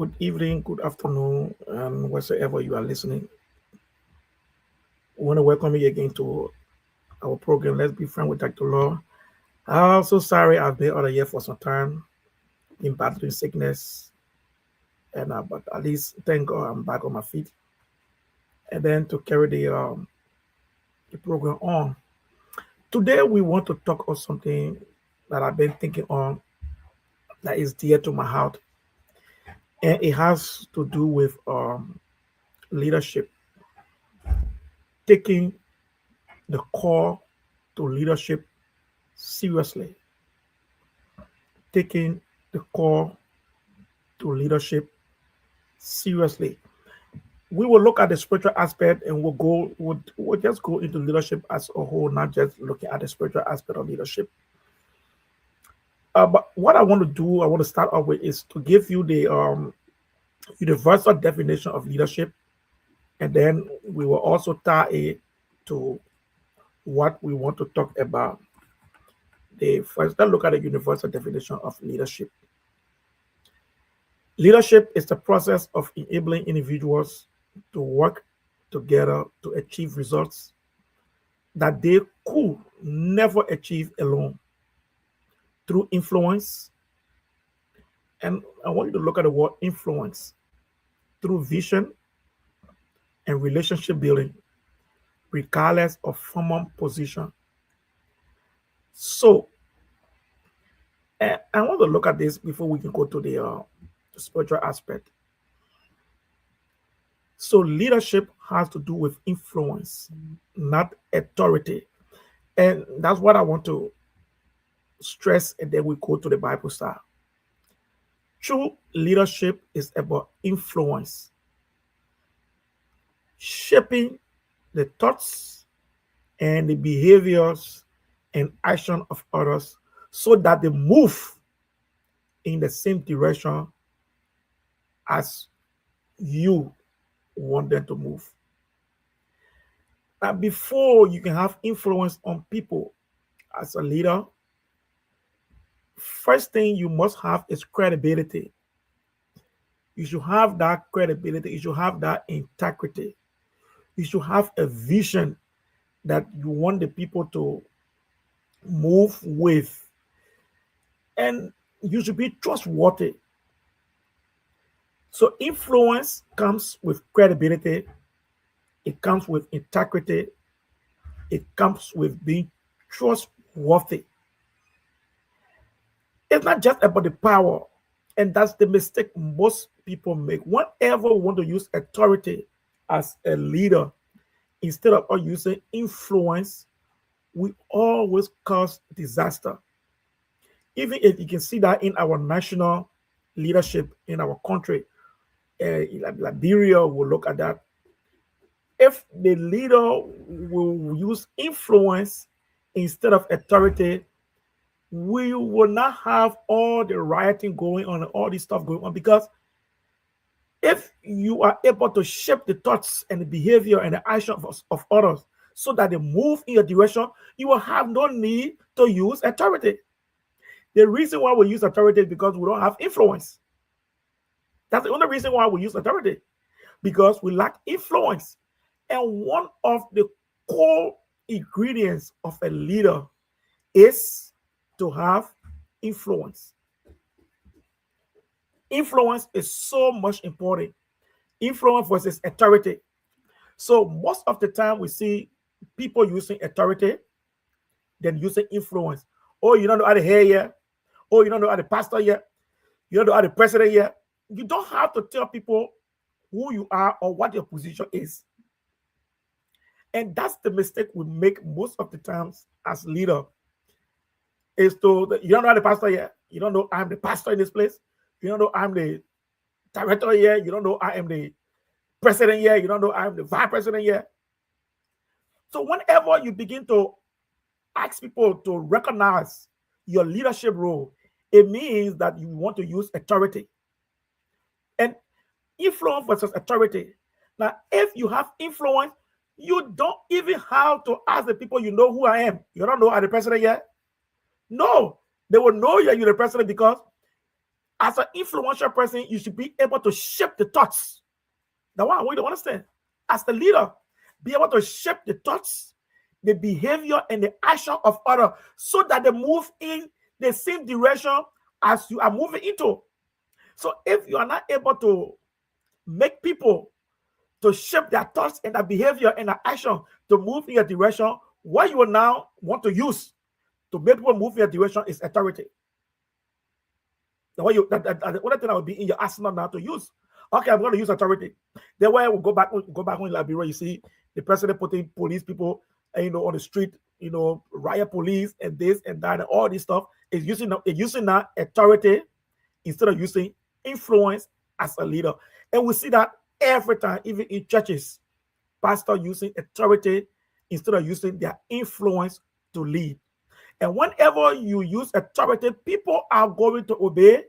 Good evening, good afternoon, and wherever you are listening. We want to welcome you again to our program. Let's be friends with Dr. Law. I'm so sorry I've been out of here for some time, been battling sickness, but at least thank God I'm back on my feet. And then to carry the program on. Today we want to talk about something that I've been thinking on that is dear to my heart, and it has to do with leadership, taking the call to leadership seriously, taking the call to leadership seriously. We will look at the spiritual aspect and we'll just go into leadership as a whole, not just looking at the spiritual aspect of leadership. But what I want to do, I want to start off with is to give you the universal definition of leadership, and then we will also tie it to what we want to talk about. The first, let's look at the universal definition of leadership. Leadership is the process of enabling individuals to work together to achieve results that they could never achieve alone through influence. And I want you to look at the word influence through vision and relationship building, regardless of formal position. So, I want to look at this before we can go to the spiritual aspect. So, leadership has to do with influence, not authority. And that's what I want to stress, and then we go to the Bible style. True leadership is about influence, shaping the thoughts and the behaviors and action of others so that they move in the same direction as you want them to move. Now, before you can have influence on people as a leader, first thing you must have is credibility. You should have that credibility. You should have that integrity. You should have a vision that you want the people to move with. And you should be trustworthy. So influence comes with credibility. It comes with integrity. It comes with being trustworthy. It's not just about the power. And that's the mistake most people make. Whenever we want to use authority as a leader, instead of using influence, we always cause disaster. Even if you can see that in our national leadership in our country, Liberia will look at that. If the leader will use influence instead of authority, we will not have all the rioting going on and all this stuff going on, because if you are able to shape the thoughts and the behavior and the action of others so that they move in your direction, you will have no need to use authority. The reason why we use authority is because we don't have influence. That's the only reason why we use authority, because we lack influence. And one of the core ingredients of a leader is to have influence. Influence is so much important. Influence versus authority. So most of the time we see people using authority than using influence. Oh, you don't know how to hear yet. Oh, you don't know how to pastor yet. You don't know how to president yet. You don't have to tell people who you are or what your position is. And that's the mistake we make most of the times as leader. Is to, you don't know how to pastor yet. You don't know I'm the pastor in this place. You don't know I'm the director here. You don't know I am the president here. You don't know I'm the vice president here. So whenever you begin to ask people to recognize your leadership role, it means that you want to use authority. And influence versus authority. Now, if you have influence, you don't even have to ask the people, you know who I am. You don't know I'm the president yet? No, they will know you're the president, because As an influential person, you should be able to shape the thoughts. Now, what I want you to understand, as the leader, be able to shape the thoughts, the behavior, and the action of others so that they move in the same direction as you are moving into. So if you are not able to make people to shape their thoughts and their behavior and their action to move in your direction, what you will now want to use to make people move in your direction is authority. The way the only thing that will be in your arsenal now to use. Okay, I'm going to use authority. Then when we go back home in Liberia, you see the president putting police people, on the street, riot police and this and that and all this stuff is using now authority instead of using influence as a leader. And we see that every time, even in churches, pastor using authority instead of using their influence to lead. And whenever you use authority, people are going to obey.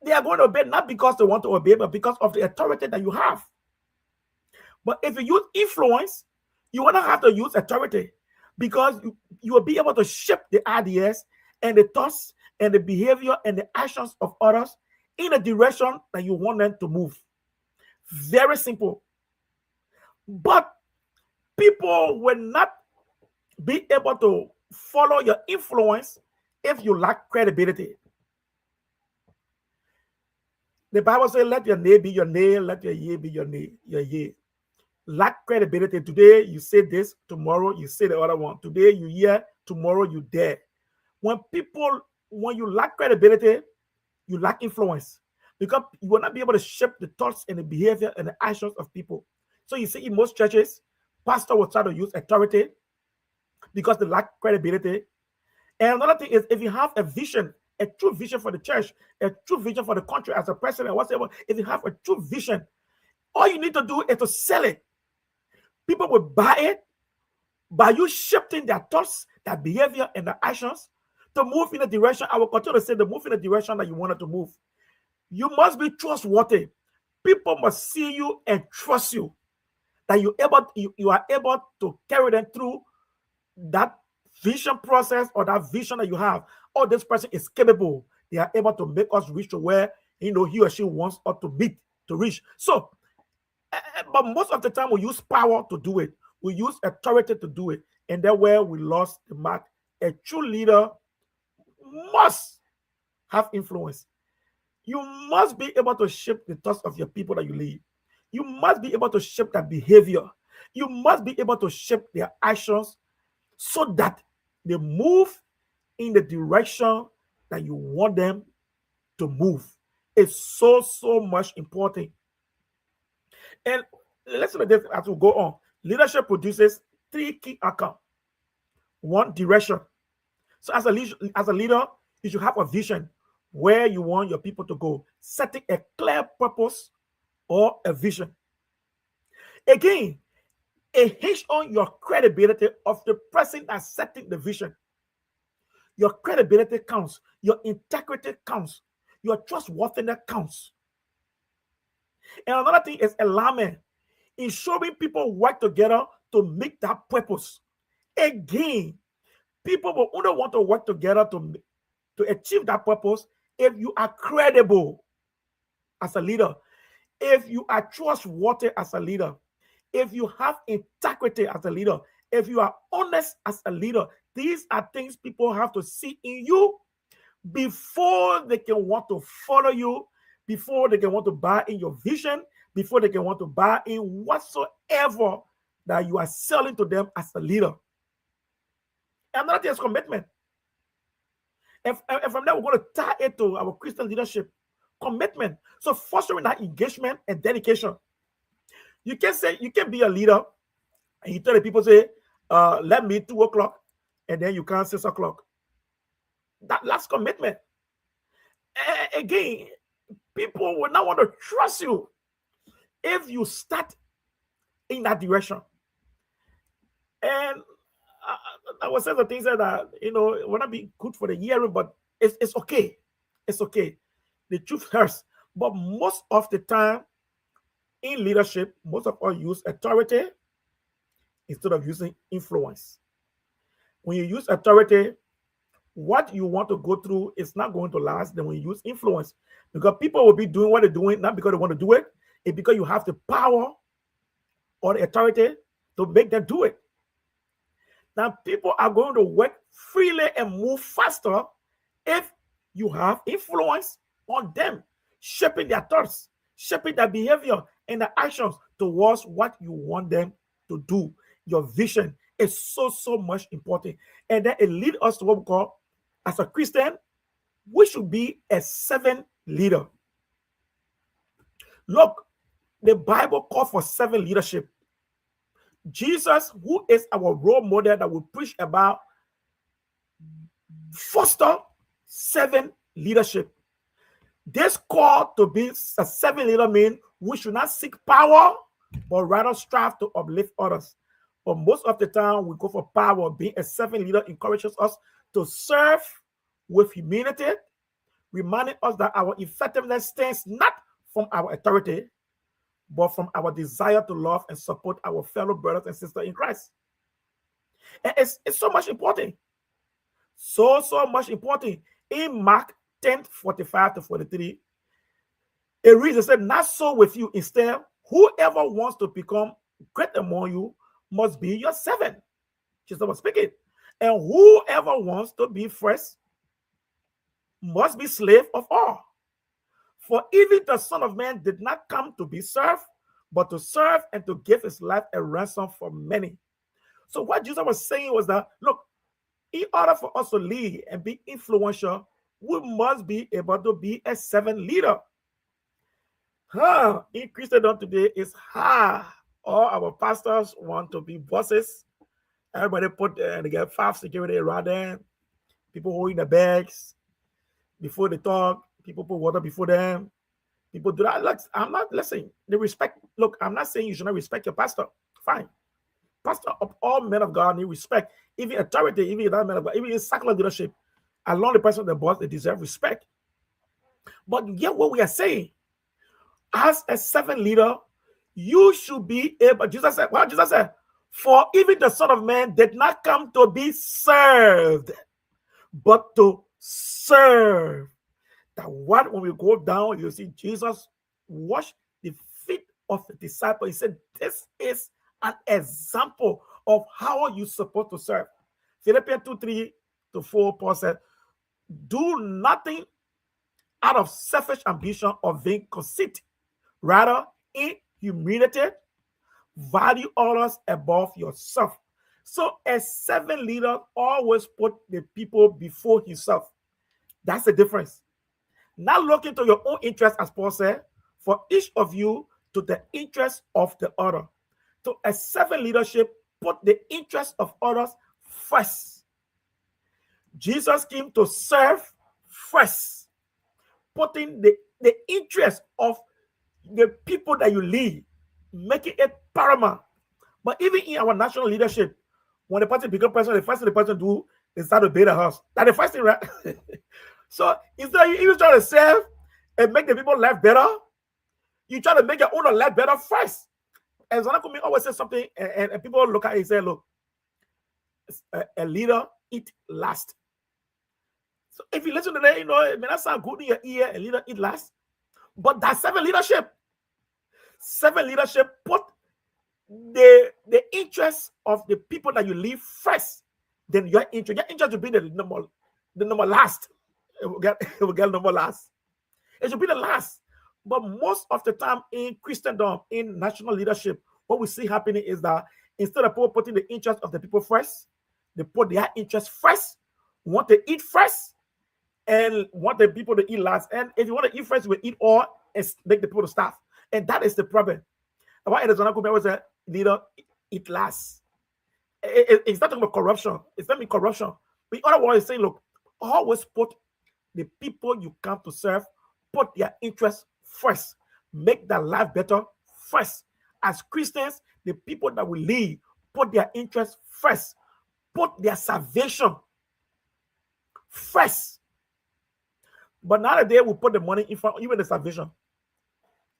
They are going to obey not because they want to obey, but because of the authority that you have. But if you use influence, you will not have to use authority because you will be able to shape the ideas and the thoughts and the behavior and the actions of others in a direction that you want them to move. Very simple. But people will not be able to follow your influence if you lack credibility. The Bible says, let your nay be your nay, let your yea be your nay, your yea. Lack credibility. Today you say this, tomorrow you say the other one. Today you hear, tomorrow you dare. When you lack credibility, you lack influence because you will not be able to shape the thoughts and the behavior and the actions of people. So you see in most churches, pastor will try to use authority because they lack credibility. And another thing is, if you have a vision, a true vision for the church, a true vision for the country as a president, whatever, if you have a true vision, all you need to do is to sell it. People will buy it by you shifting their thoughts, their behavior, and their actions to move in a direction. I will continue to say to move in the direction that you wanted to move. You must be trustworthy. People must see you and trust you that you are able to carry them through that vision process or that vision that you have. Oh, this person is capable. They are able to make us reach to where he or she wants us to reach. So, but most of the time we use power to do it. We use authority to do it. And that's where we lost the mark. A true leader must have influence. You must be able to shape the thoughts of your people that you lead. You must be able to shape their behavior. You must be able to shape their actions so that they move in the direction that you want them to move. It's so much important. And let's look at this as we go on. Leadership produces 3 key outcomes. 1, direction. So as a leader, you should have a vision where you want your people to go, setting a clear purpose or a vision. Again, it hinges on your credibility of the person that's setting the vision. Your credibility counts. Your integrity counts. Your trustworthiness counts. And another thing is alignment. Ensuring people work together to meet that purpose. Again, people will only want to work together to achieve that purpose if you are credible as a leader, if you are trustworthy as a leader, if you have integrity as a leader, if you are honest as a leader. These are things people have to see in you before they can want to follow you, before they can want to buy in your vision, before they can want to buy in whatsoever that you are selling to them as a leader. Another thing is commitment. And from there, we're going to tie it to our Christian leadership. Commitment. So fostering that engagement and dedication. You can be a leader and you tell the people, say, let me 2 o'clock, and then you can't 6 o'clock. That's commitment. Again, people will not want to trust you if you start in that direction. And I was saying the things that will not be good for the hearing, but it's okay. It's okay. The truth hurts. But most of the time in leadership, most of us use authority instead of using influence. When you use authority, what you want to go through is not going to last than when you use influence. Because people will be doing what they're doing, not because they want to do it, it's because you have the power or the authority to make them do it. Now, people are going to work freely and move faster if you have influence on them, shaping their thoughts, shaping their behavior and their actions towards what you want them to do. Your vision is so much important. And then it leads us to what we call, as a Christian, we should be a servant leader. Look, the Bible calls for servant leadership. Jesus, who is our role model that we preach about, foster servant leadership. This call to be a servant leader means we should not seek power, but rather strive to uplift others. But most of the time, we go for power. Being a servant leader encourages us to serve with humility, reminding us that our effectiveness stems not from our authority, but from our desire to love and support our fellow brothers and sisters in Christ. And it's so much important. So much important. In Mark 10:45-43, it reads, it said, not so with you. Instead, whoever wants to become great among you must be your servant. Jesus was speaking. And whoever wants to be first must be slave of all. For even the Son of Man did not come to be served, but to serve and to give his life a ransom for many. So what Jesus was saying was that, look, in order for us to lead and be influential, we must be able to be a servant leader. In Christendom today, it's hard. All our pastors want to be bosses. Everybody they get 5 security around them. People holding the bags before they talk. People put water before them. People do that. Look, I'm not listening. They respect. Look, I'm not saying you should not respect your pastor. Fine. Pastor of all men of God need respect. Even authority, even that men of God, even in secular leadership, along the person, the boss, they deserve respect. But yet what we are saying, as a servant leader, you should be able, Jesus said, well, Jesus said, for even the Son of Man did not come to be served, but to serve. That what, when we go down, you see Jesus wash the feet of the disciple. He said, this is an example of how you're supposed to serve. Philippians 2:3-4, Paul said, do nothing out of selfish ambition or vain conceit. Rather, in humility, value others above yourself. So a servant leader always put the people before himself. That's the difference. Not looking to your own interest, as Paul said, for each of you to the interest of the other. To a servant leadership, put the interest of others first. Jesus came to serve first, putting the interest of the people that you lead, making it paramount. But even in our national leadership, when the person becomes president, the first thing the person do is start to build a house. That's the first thing, right? So instead of you even trying to serve and make the people life better, you try to make your own life better first. And Zanakumi always says something, and people look at it and say, look, a leader eat last. So if you listen to that, you know, it may not sound good in your ear, a leader eat last. But that's servant leadership. Servant leadership put the interests of the people that you lead first. Then your interest will be the number last. It will get number last. It should be the last. But most of the time in Christendom, in national leadership, what we see happening is that instead of people putting the interest of the people first, they put their interest first, want to eat first, and want the people to eat last. And if you want to eat first, we eat all and make the people to starve. And that is the problem. Why is always a leader eat last? It's not about corruption. It's not corruption. But in other words, it's saying, look, always put the people you come to serve, put their interests first. Make their life better first. As Christians, the people that we lead, put their interests first. Put their salvation first. But nowadays, we put the money in front, even the salvation.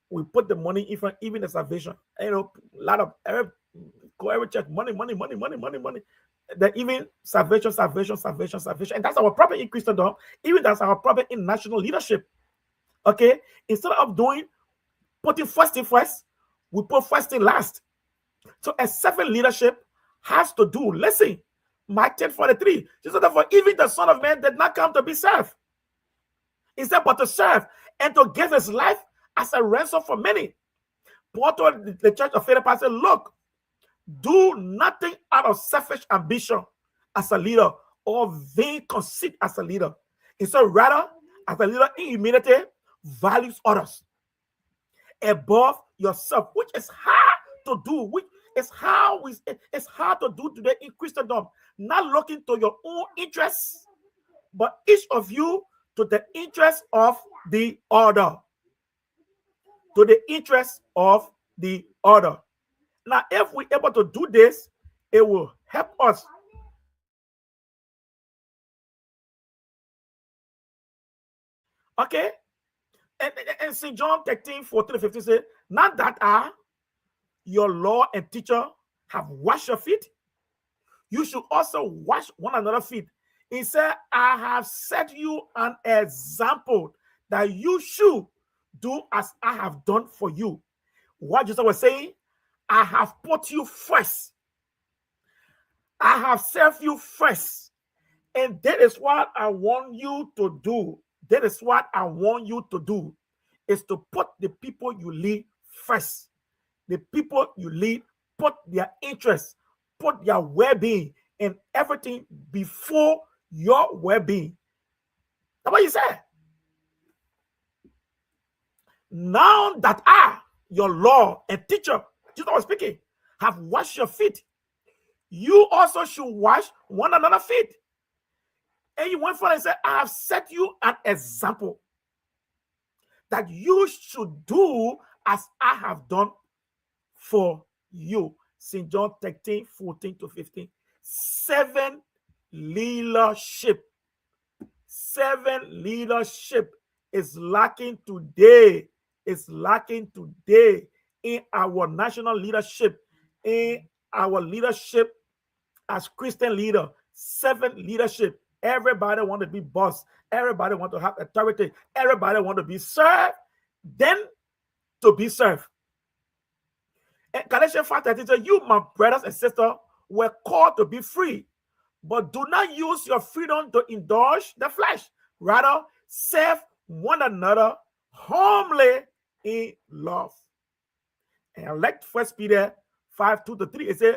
We put the money in front, even the salvation. You know, a lot of every church, money. that even salvation, salvation, salvation, salvation. And that's our problem in Christendom. Even that's our problem in national leadership. Okay? Instead of putting first thing first, we put first thing last. So a servant leadership has to do, listen, Mark 10:43. Jesus said, for even the Son of Man did not come to be served. Instead, but to serve and to give his life as a ransom for many. Paul told the church of Philippi, said, look, do nothing out of selfish ambition as a leader or vain conceit as a leader. Instead, rather, as a leader in humility, values others above yourself, which is hard to do, which is how it's hard to do today in Christendom. Not looking to your own interests, but each of you to the interest of the other. To the interest of the other. Now, if we're able to do this, it will help us. Okay? And St. John 13:14-15 says, not that I, your Lord and teacher, have washed your feet, you should also wash one another's feet. He said, I have set you an example that you should do as I have done for you. What Jesus was saying, I have put you first. I have served you first. And that is what I want you to do. That is what I want you to do, is to put the people you lead first. The people you lead, put their interests, put their well-being and everything before your well-being. That's what he said. Now that I, your Lord and teacher, Jesus was speaking, have washed your feet, you also should wash one another's feet. And he went further and said, I have set you an example that you should do as I have done for you. St. John 13:14-15. Servant leadership. Servant leadership is lacking today. It's lacking today in our national leadership, in our leadership as Christian leader. Servant leadership. Everybody want to be boss. Everybody want to have authority. Everybody want to be served, then to be served. And Galatians 5:13 says, you, my brothers and sisters, were called to be free, but do not use your freedom to indulge the flesh. Rather, serve one another humbly in love. And I like 1 Peter 5:2-3. It says,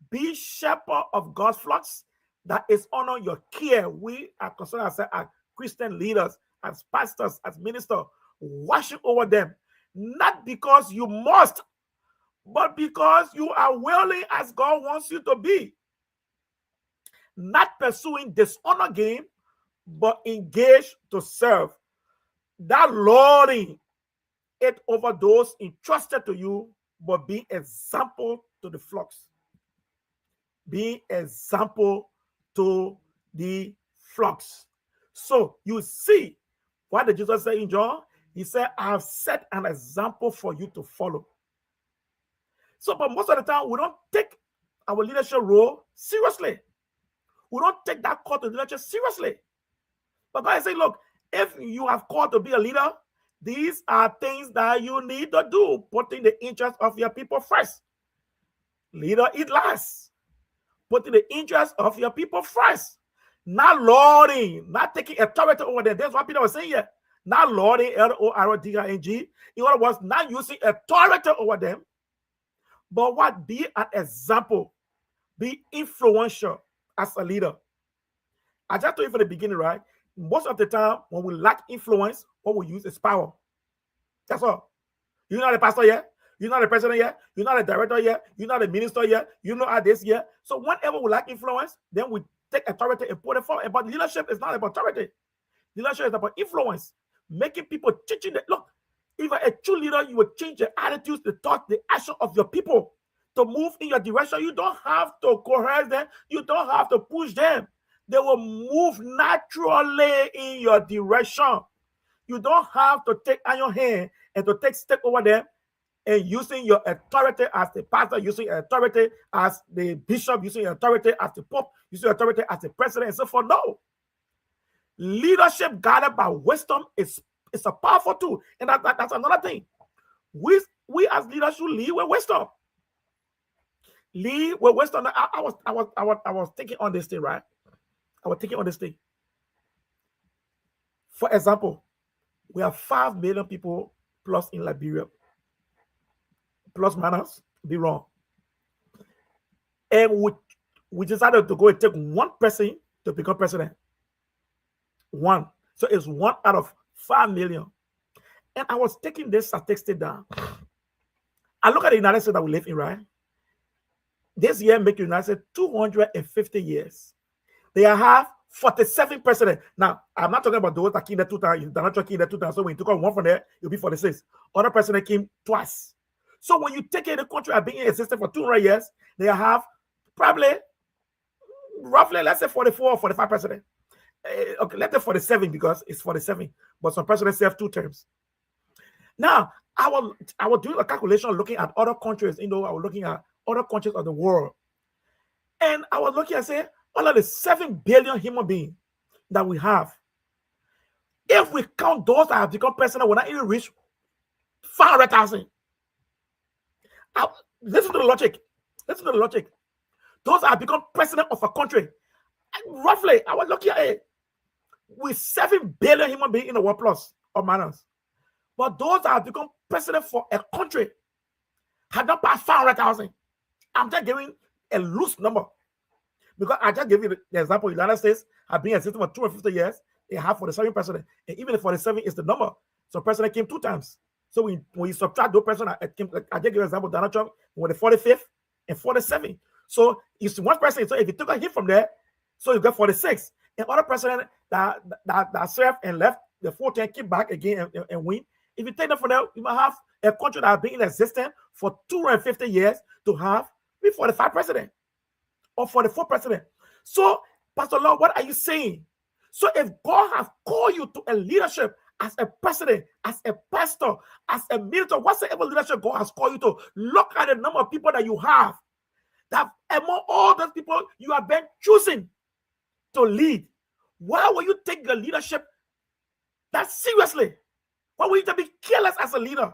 be shepherd of God's flocks that is under your care. We are concerned ourselves as Christian leaders, as pastors, as ministers, watching over them, not because you must, but because you are willing as God wants you to be. Not pursuing dishonor gain, but engaged to serve. That lording it over those entrusted to you, but being example to the flocks. Being example to the flocks. So you see, what did Jesus say in John? He said, I have set an example for you to follow. So, but most of the time, we don't take our leadership role seriously. We don't take that call to leadership seriously. But God is saying, look, if you have called to be a leader, these are things that you need to do, putting the interest of your people first. Leader eat last. Putting the interest of your people first. Not lording, not taking authority over them. That's what Peter was saying here. Not lording, L-O-R-D-I-N-G. In other words, not using authority over them, but what? Be an example. Be influential as a leader. I just told you from the beginning, right? Most of the time, when we lack influence, what we use is power. That's all. You're not a pastor yet. You're not a president yet. You're not a director yet. You're not a minister yet. You know how this yet. So whenever we lack influence, then we take authority and put it forward. But leadership is not about authority. Leadership is about influence. Making people, teaching them. Look, if you're a true leader, you will change the attitudes, the thoughts, the action of your people to move in your direction. You don't have to coerce them. You don't have to push them. They will move naturally in your direction. You don't have to take on your hand and to take step over them and using your authority as the pastor, using your authority as the bishop, using your authority as the pope, using your authority as the president, and so forth. No. Leadership guided by wisdom is a powerful tool. And that's another thing. We as leaders should lead with wisdom. Lead with wisdom. I was thinking on this thing, right? I was thinking on this thing. For example, we have 5 million people plus in Liberia. Plus minus, be wrong. And we decided to go and take one person to become president. One. So it's 1 out of 5 million. And I was taking this statistic down. I look at the United States that we live in, right? This year make the United States 250 years. They have 47 presidents. Now, I'm not talking about those that came there 2 times. They're not talking there 2 times. So when you took out one from there, it'll be 46. Other president came twice. So when you take the country have been in existence for 200 years, they have probably, roughly, let's say 44 or 45 presidents. Okay, let's say 47 because it's 47. But some presidents serve 2 terms. Now, I was doing a calculation looking at other countries. I was looking at other countries of the world. And I was looking and saying, all of the 7 billion human beings that we have, if we count those that have become president, we're not even reach 500,000. Listen to the logic. Listen to the logic. Those that have become president of a country, roughly, I was looking at it, with 7 billion human beings in the world plus or minus. But those that have become president for a country have not passed 500,000. I'm just giving a loose number. Because I just gave you the example, the United States have been in existence for 250 years. They have 47 presidents. And even if 47 is the number, so president came 2 times. So when you subtract those presidents, I just give you an example, Donald Trump with the 45th and 47. So it's one president. So if you took a hit from there, so you got 46. And other president that served and left, the 14 came back again and win. If you take them from there, you might have a country that has been in existence for 250 years to have 45 president or 44 president. So, Pastor Lord, what are you saying? So if God has called you to a leadership as a president, as a pastor, as a minister, whatsoever leadership God has called you to, look at the number of people that you have. That among all those people you have been choosing to lead, why will you take the leadership that seriously? Why will you be careless as a leader?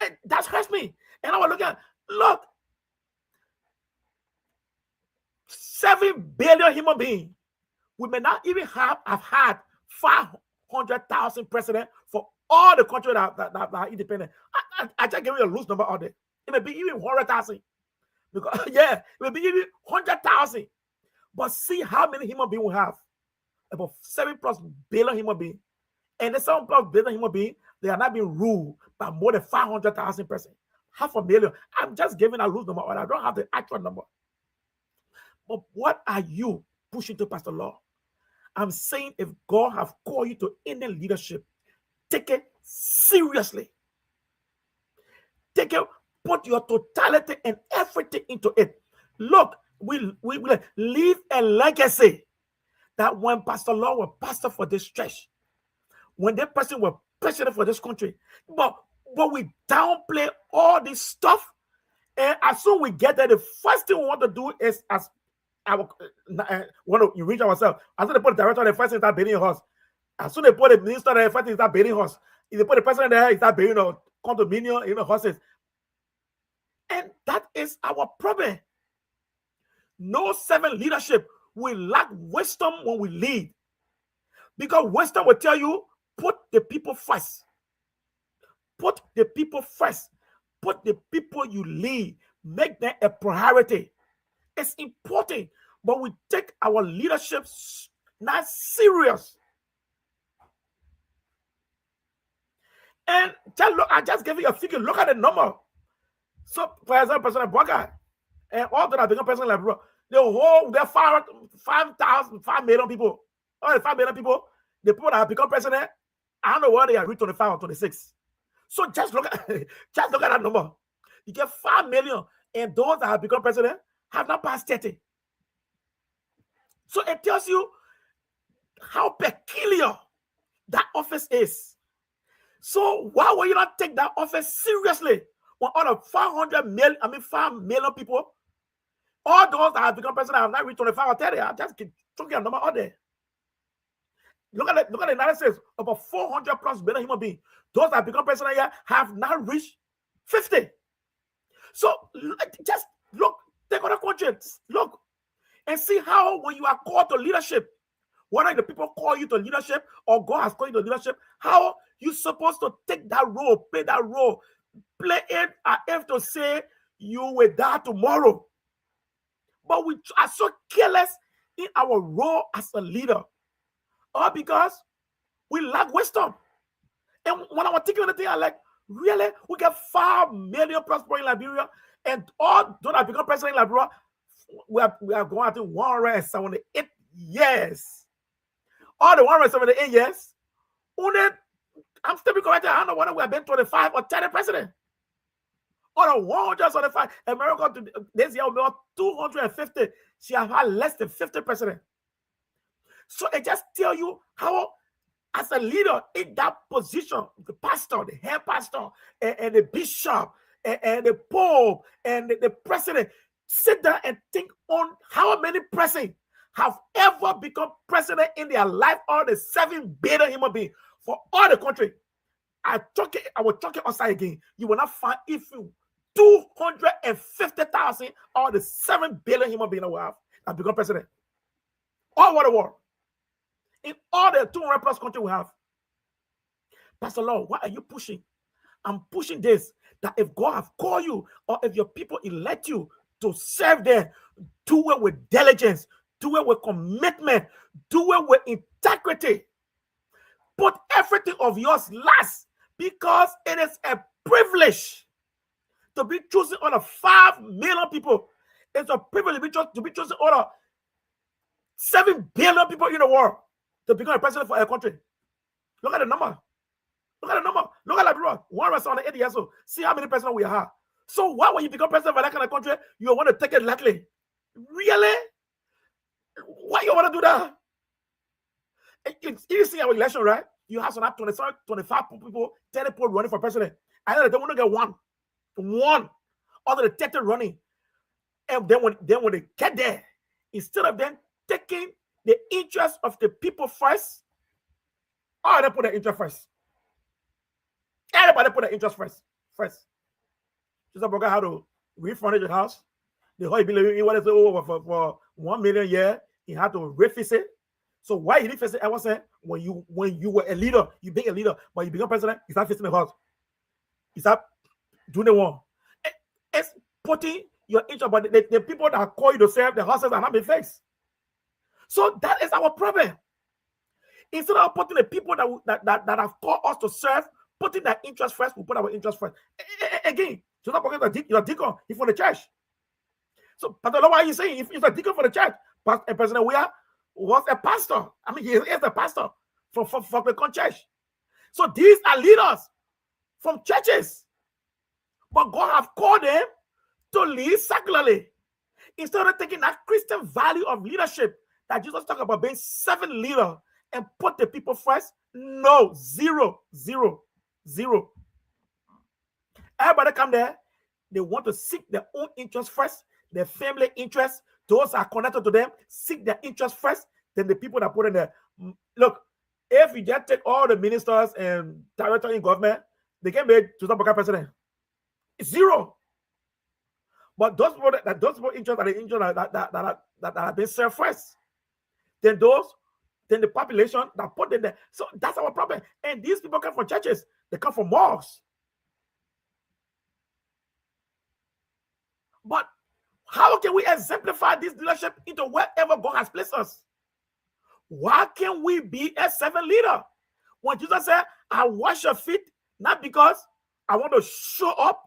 And that hurts me. And I was looking at, look, 7 billion human beings. We may not even have had 500,000 presidents for all the countries that are independent. I just give you a loose number out there. It may be even 100,000. Because yeah, it may be even 100,000. But see how many human beings we have. About 7+ billion human beings. And the 7+ billion human beings, they are not being ruled by more than 500,000 persons. 500,000. I'm just giving a loose number, or I don't have the actual number. But what are you pushing to, Pastor Law? I'm saying if God have called you to any leadership, take it seriously. Take it, put your totality and everything into it. Look, we leave a legacy that when Pastor Law was pastor for this church, when that person was president for this country, but we downplay all this stuff, and as soon as we get there, the first thing we want to do is as want to reach ourselves. As soon as they put the director, the first thing start burying horse. As soon as they put the minister there, the first thing start burying horse. If they put the president there, he start burying condominium, horses. And that is our problem. No servant leadership will lack wisdom when we lead. Because wisdom will tell you, put the people first. Put the people first. Put the people you lead. Make them a priority. It's important, but we take our leadership not serious. And I just gave you a figure. Look at the number. So, for example, President Bogart and all that have become president, like bro, there are 5 million people. All the 5 million people, the people that have become president, I don't know whether they are reach 25 or 26. So just look at that number. You get 5 million, and those that have become president have not passed 30. So it tells you how peculiar that office is. So why will you not take that office seriously? When out of 5 million people, all those that have become president have not reached 25 or 30. I'm just talking a number out there. Look at the United States, about 400 plus billion human beings. Those that have become president here have not reached 50. So just look, take other countries, look, and see how when you are called to leadership, whether the people call you to leadership or God has called you to leadership, how you're supposed to take that role, play that role, play it as if to say you will die tomorrow. But we are so careless in our role as a leader, all because we lack wisdom. And when I was thinking of the thing, I'm like, really? We get 5 million plus people in Liberia, and all those that become president in Liberia, we are going to 178 years. All the 178 years, only, I'm still being corrected. I don't know whether we have been 25 or 30 president. Out of 175, America this year will be 250. She has had less than 50 president. So it just tell you how, as a leader in that position, the pastor, the head pastor, and the bishop, and the pope, and the president, sit down and think on how many presidents have ever become president in their life, all the 7 billion human beings for all the country. I will talk it outside again. You will not find even 250,000 or the 7 billion human beings that we have that become president all over the world. In all the 200 plus countries we have. Pastor Lord, why are you pushing? I'm pushing this, that if God have called you, or if your people elect you to serve them, do it with diligence, do it with commitment, do it with integrity. Put everything of yours last, because it is a privilege to be chosen out of 5 million people. It's a privilege to be chosen out of 7 billion people in the world to become a president for a country. Look at the number. Look at the number. Look at Liberia. 180 years old. See how many presidents we have. So why, when you become president for that kind of country, you want to take it lightly? Really? Why you want to do that? You see our election, right? You have some 25 people, 30 people running for president. I know they want to get one out of the 30 running. And then when they get there, instead of them taking the interest of the people first, they put their interest first. Everybody put their interest first. Just about how to refurnish the house. The whole building, he wanted to over for 1 million a year. He had to refix it. So why he didn't fix it? I was saying, when you were a leader, you being a leader, but you become president, you start fixing the house. You start doing the one. It's putting your interest, but the people that call you to serve, the houses are not being fixed. So that is our problem. Instead of putting the people that have called us to serve, putting their interest first, we put our interest first. Again, so not forget your deacon, he's for the church. So, Pastor, why are you saying if he's a deacon for the church? And President Weah was a pastor. I mean, he is a pastor for the church. So these are leaders from churches. But God have called them to lead secularly. Instead of taking that Christian value of leadership that Jesus talked about, being servant leader and put the people first, no, zero. Everybody come there, they want to seek their own interest first, their family interest, those are connected to them, seek their interest first, then the people that put in there. Look, if you just take all the ministers and directors in government, they can be to become president. It's zero. But those people interest are the interest that have been served first. Then the population that put them there. So that's our problem. And these people come from churches. They come from mosques. But how can we exemplify this leadership into wherever God has placed us? Why can't we be a servant leader? When Jesus said, I wash your feet, not because I want to show up,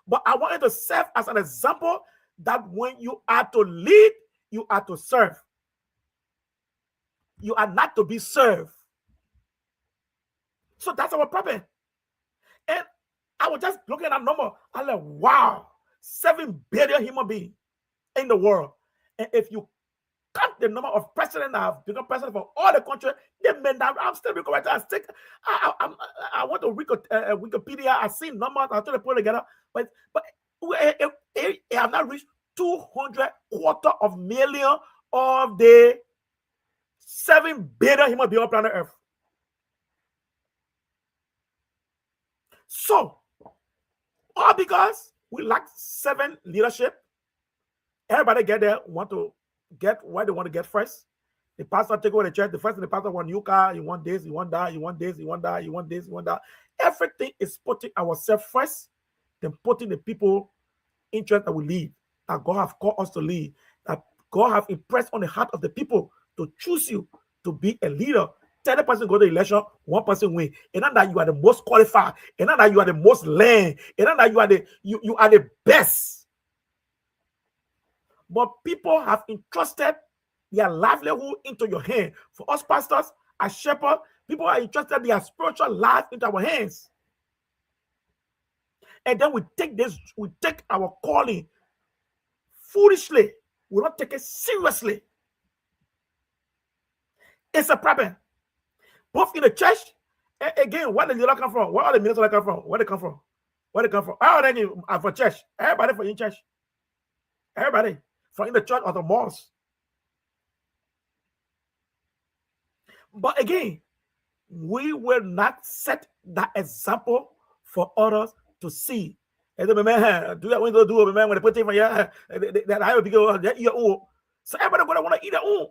but I want you to serve as an example that when you are to lead, you are to serve. You are not to be served. So that's our problem. And I was just looking at that number. I'm like, wow, 7 billion human beings in the world. And if you count the number of presidents that have become president for all the country, they may not. I'm still correct. I went to Wikipedia. I see numbers. I try to put it together, but it have not reached 200,250,000 of the 7 billion human beings on planet Earth. So, all because we lack 7 leadership. Everybody get there, want to get what they want to get first. The pastor take over the church. The first, the pastor want new car. You want this, you want that, you want this, you want that, you want this, you want that. Everything is putting ourselves first, then putting the people interest that we lead, that God have called us to lead, that God have impressed on the heart of the people to choose you to be a leader. 10 person go to election, 1 person win. And not that you are the most qualified, and not that you are the most learned, and not that you are the best. But people have entrusted their livelihood into your hand. For us pastors, as shepherds, people are entrusted their spiritual life into our hands. And then we take our calling foolishly. We don't take it seriously. It's a problem. Both in the church, again, where did the leader come from? Where are the ministers come from? Where they come from? Where they come from? How are they for church? Everybody for in church. Everybody from in the church or the mosque. But again, we will not set that example for others to see. And the man do that when they do it, man, when they put it from here, that I will be going to eat own. So everybody gonna want to eat their own.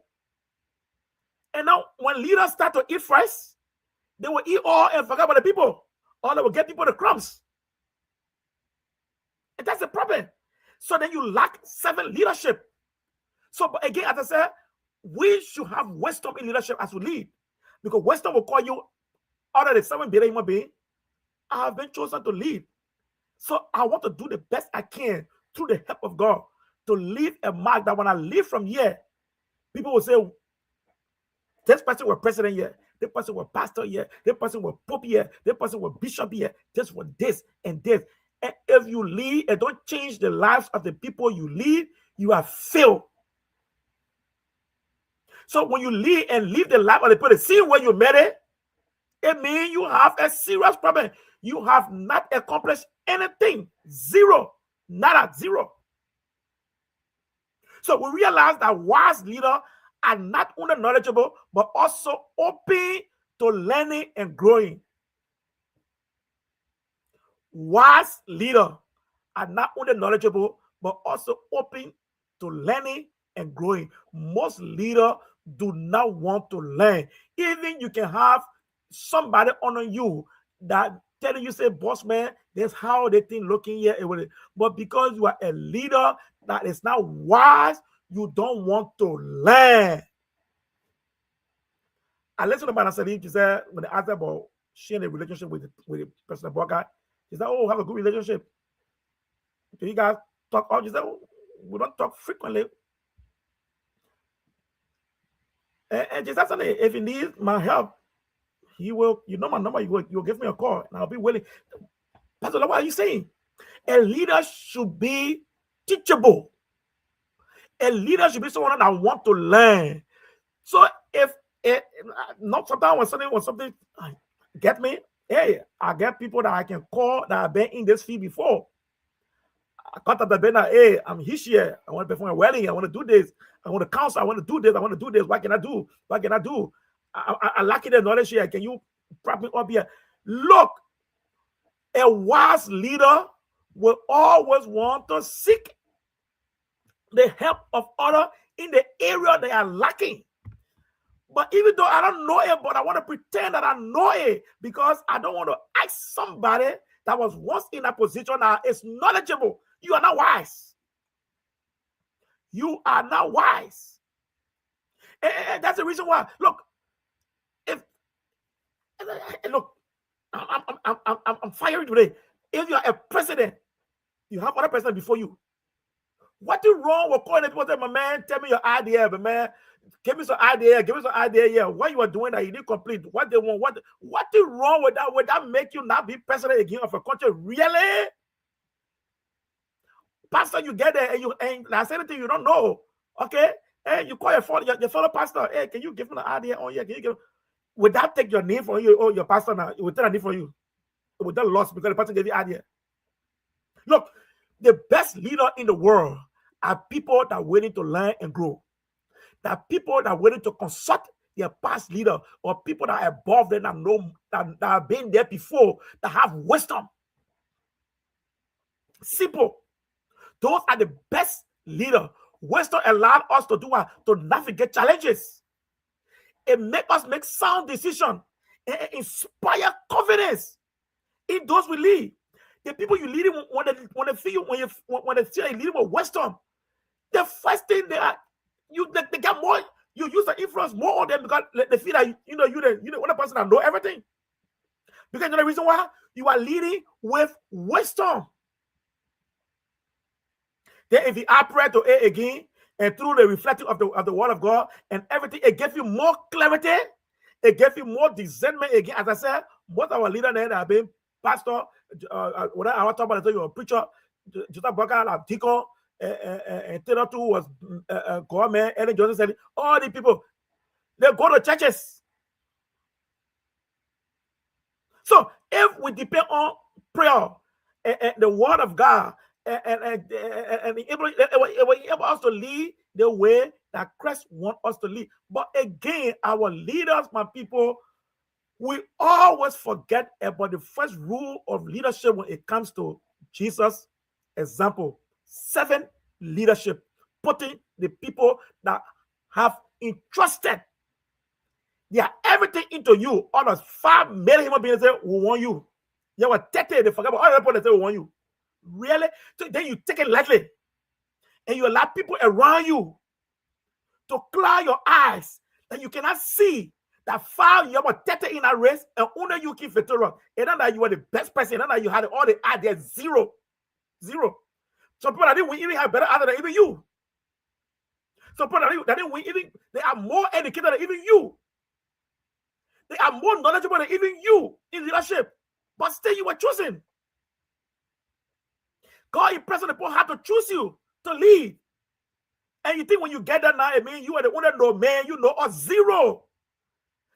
And now when leaders start to eat first, they will eat all and forget about the people. Or they will get people the crumbs. And that's the problem. So then you lack 7 leadership. So but again, as I said, we should have wisdom in leadership as we lead. Because wisdom will call you out of the 7 billion human beings. I have been chosen to lead. So I want to do the best I can through the help of God to leave a mark that when I leave from here, people will say, this person was president here, this person was pastor here, this person was pope here, this person was bishop here, this was this and this. And if you lead and don't change the lives of the people you lead, you have failed. So when you lead and leave the life of the people, see where you made it, it means you have a serious problem. You have not accomplished anything. Zero. Nada. Zero. So we realize that wise leaders are not only knowledgeable, but also open to learning and growing. Wise leaders are not only knowledgeable, but also open to learning and growing. Most leaders do not want to learn. Even you can have somebody under you that telling you, say, boss man, that's how they think looking here. But because you are a leader that is not wise, you don't want to learn. I listened to Madam Salim. She said, when they asked about sharing a relationship with the person about guy, she said, oh, have a good relationship. Do you guys talk? She said, oh, we don't talk frequently. And just said, if he needs my help, he will, you know my number, you'll give me a call and I'll be willing. Pastor, what are you saying? A leader should be teachable. A leader should be someone that want to learn. So if not sometimes when something get me, hey, I get people that I can call that have been in this field before. I contact the banner, hey, I'm here. I want to perform a wedding. I want to do this. I want to counsel. I want to do this. I want to do this. What can I do? What can I do? I lack the knowledge here. Can you prop me up here? Look, a wise leader will always want to seek the help of others in the area they are lacking. But even though I don't know it, but I want to pretend that I know it because I don't want to ask somebody that was once in a position that is knowledgeable. You are not wise. You are not wise. And that's the reason why. Look, I'm firing today. If you are a president, you have other president before you. What is wrong with calling people? Say, my man, tell me your idea, but man, give me some idea. Give me some idea. Yeah, what you are doing that you didn't complete. What they want. What is wrong with that? Would that make you not be president again of a country? Really? Pastor, you get there and I say anything you don't know. Okay, Hey, you call your fellow pastor. Hey, can you give me an idea? Oh, yeah, can you give? Would that take your name for you? Oh, your pastor now. It would take a name for you. It would that lost because the person gave you idea. Look, the best leader in the world are people that are willing to learn and grow. That people that are willing to consult their past leader or people that are above them that know that have been there before, that have wisdom. Simple. Those are the best leaders. Wisdom allows us to do what? To navigate challenges. It makes us make sound decisions. It inspire confidence in those we lead. The people you lead when they feel when they feel you lead with wisdom, the first thing they get more. You use the influence more on them because they feel that you the one person that know everything. Because you know the reason why you are leading with wisdom. Then if you operate to A again, and through the reflecting of the word of God and everything, it gives you more clarity. It gives you more discernment again. As I said, most of our leaders that have been pastor, when I was talking about you, a preacher, Joseph Baka, Deacon, and Taylor too was government, Ellen Johnson said, all the people, they go to churches. So if we depend on prayer and the word of God, and it will enable us to lead the way that Christ wants us to lead. But again, our leaders, my people, we always forget about the first rule of leadership when it comes to Jesus' example. 7 leadership, putting the people that have entrusted their everything into you. Almost 5 million human beings say, we want you. You were 30, they forget about all the people that say, we want you. Really? So then you take it lightly and you allow people around you to cloud your eyes that you cannot see that 5 you were 30 in a race and only you keep victorious. And not that you were the best person, and that you had all the ideas. Zero. Some people that didn't even have better ideas than even you. Some people that didn't win even, they are more educated than even you. They are more knowledgeable than even you in leadership. But still you were chosen. God impressed on the people how to choose you to lead. And you think when you get that now, it means you are the only no man, you know, or zero.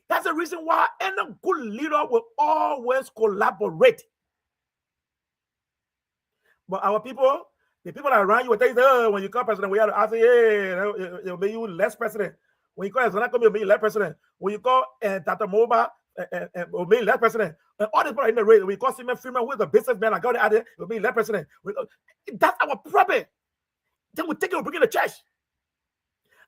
That's the reason why any good leader will always collaborate. But our people, the people that are around you will tell you, oh, when you call president, we have to ask, hey, it'll make you less president. When you call Zana, it'll make you less president. When you call Tata Moba, it'll make you less president. And all these people in the race, we call Simon Freeman, who is a businessman, I got the idea, it'll make you less president. That's our problem. Then we take it, we bring it to church.